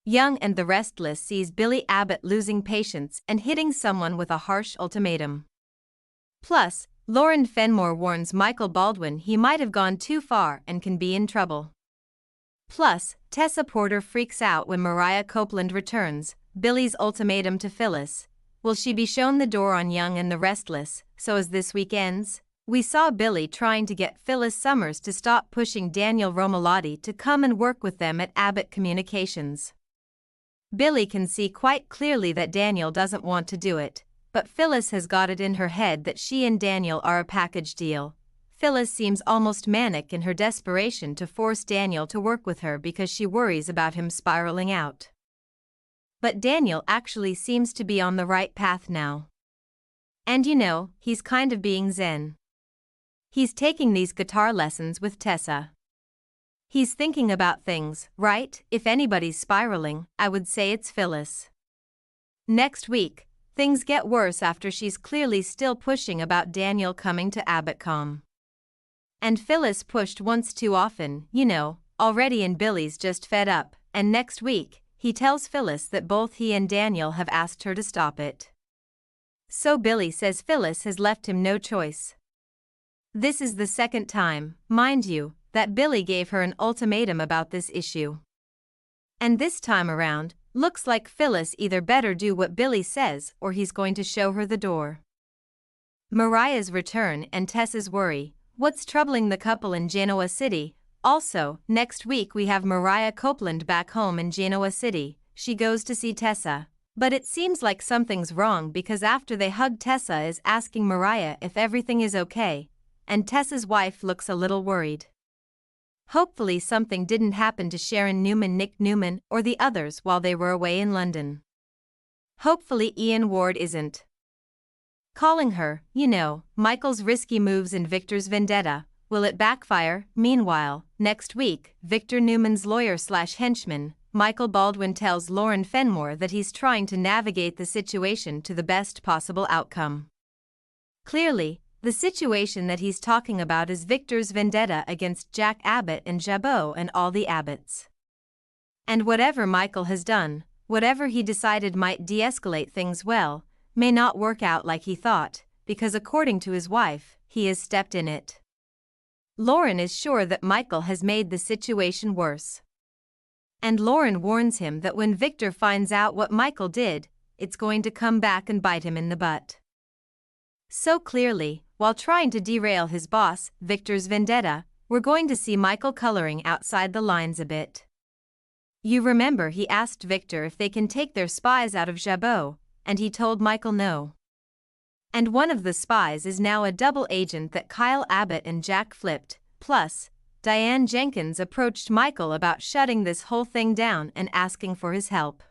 Young and the Restless sees Billy Abbott losing patience and hitting someone with a harsh ultimatum. Plus, Lauren Fenmore warns Michael Baldwin he might have gone too far and can be in trouble. Plus, Tessa Porter freaks out when Mariah Copeland returns Billy's ultimatum to Phyllis. Will she be shown the door on Young and the Restless? So as this week ends, we saw Billy trying to get Phyllis Summers to stop pushing Daniel Romalotti to come and work with them at Abbott Communications. Billy can see quite clearly that Daniel doesn't want to do it, but Phyllis has got it in her head that she and Daniel are a package deal. Phyllis seems almost manic in her desperation to force Daniel to work with her because she worries about him spiraling out. But Daniel actually seems to be on the right path now. And he's kind of being zen. He's taking these guitar lessons with Tessa. He's thinking about things, right? If anybody's spiraling, I would say it's Phyllis. Next week, things get worse after she's clearly still pushing about Daniel coming to AbbottCom. And Phyllis pushed once too often, already, and Billy's just fed up, and next week, he tells Phyllis that both he and Daniel have asked her to stop it. So Billy says Phyllis has left him no choice. This is the second time, mind you, that Billy gave her an ultimatum about this issue. And this time around, looks like Phyllis either better do what Billy says or he's going to show her the door. Mariah's return and Tessa's worry, what's troubling the couple in Genoa City? Also, next week we have Mariah Copeland back home in Genoa City. She goes to see Tessa. But it seems like something's wrong because after they hug, Tessa is asking Mariah if everything is okay, and Tessa's wife looks a little worried. Hopefully something didn't happen to Sharon Newman, Nick Newman, or the others while they were away in London. Hopefully Ian Ward isn't calling her, Michael's risky moves in Victor's vendetta. Will it backfire? Meanwhile, next week, Victor Newman's lawyer/henchman, Michael Baldwin, tells Lauren Fenmore that he's trying to navigate the situation to the best possible outcome. Clearly, the situation that he's talking about is Victor's vendetta against Jack Abbott and Jabot and all the Abbotts. And whatever Michael has done, whatever he decided might de-escalate things, may not work out like he thought, because according to his wife, he has stepped in it. Lauren is sure that Michael has made the situation worse. And Lauren warns him that when Victor finds out what Michael did, it's going to come back and bite him in the butt. So clearly, while trying to derail his boss, Victor's vendetta, we're going to see Michael coloring outside the lines a bit. You remember he asked Victor if they can take their spies out of Jabot, and he told Michael no. And one of the spies is now a double agent that Kyle Abbott and Jack flipped. Plus, Diane Jenkins approached Michael about shutting this whole thing down and asking for his help.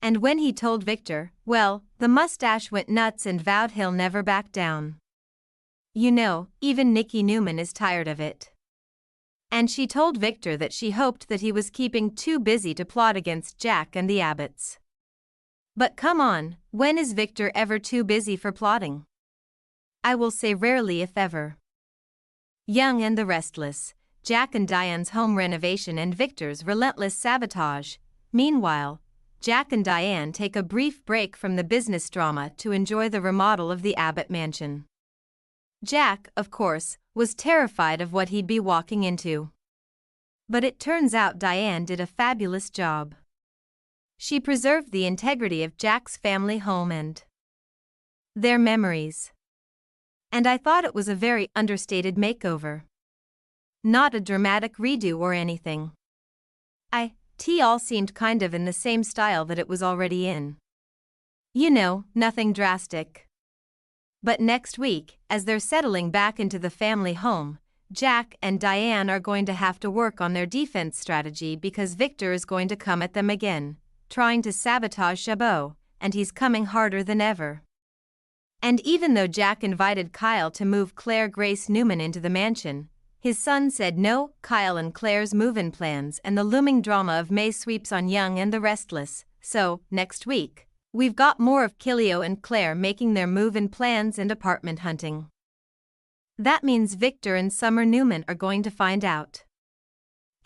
And when he told Victor, the mustache went nuts and vowed he'll never back down. Even Nikki Newman is tired of it. And she told Victor that she hoped that he was keeping too busy to plot against Jack and the Abbotts. But come on, when is Victor ever too busy for plotting? I will say rarely, if ever. Young and the Restless, Jack and Diane's home renovation and Victor's relentless sabotage. Meanwhile, Jack and Diane take a brief break from the business drama to enjoy the remodel of the Abbott mansion. Jack, of course, was terrified of what he'd be walking into. But it turns out Diane did a fabulous job. She preserved the integrity of Jack's family home and their memories. And I thought it was a very understated makeover. Not a dramatic redo or anything. All seemed kind of in the same style that it was already in. Nothing drastic. But next week, as they're settling back into the family home, Jack and Diane are going to have to work on their defense strategy because Victor is going to come at them again, trying to sabotage Jabot, and he's coming harder than ever. And even though Jack invited Kyle to move Claire Grace Newman into the mansion, his son said no. Kyle and Claire's move-in plans and the looming drama of May sweeps on Young and the Restless. So, next week, we've got more of Kilio and Claire making their move-in plans and apartment hunting. That means Victor and Summer Newman are going to find out.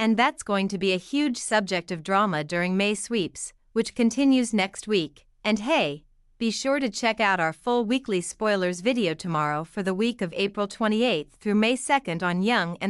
And that's going to be a huge subject of drama during May sweeps, which continues next week. And hey, be sure to check out our full weekly spoilers video tomorrow for the week of April 28th through May 2nd on Young and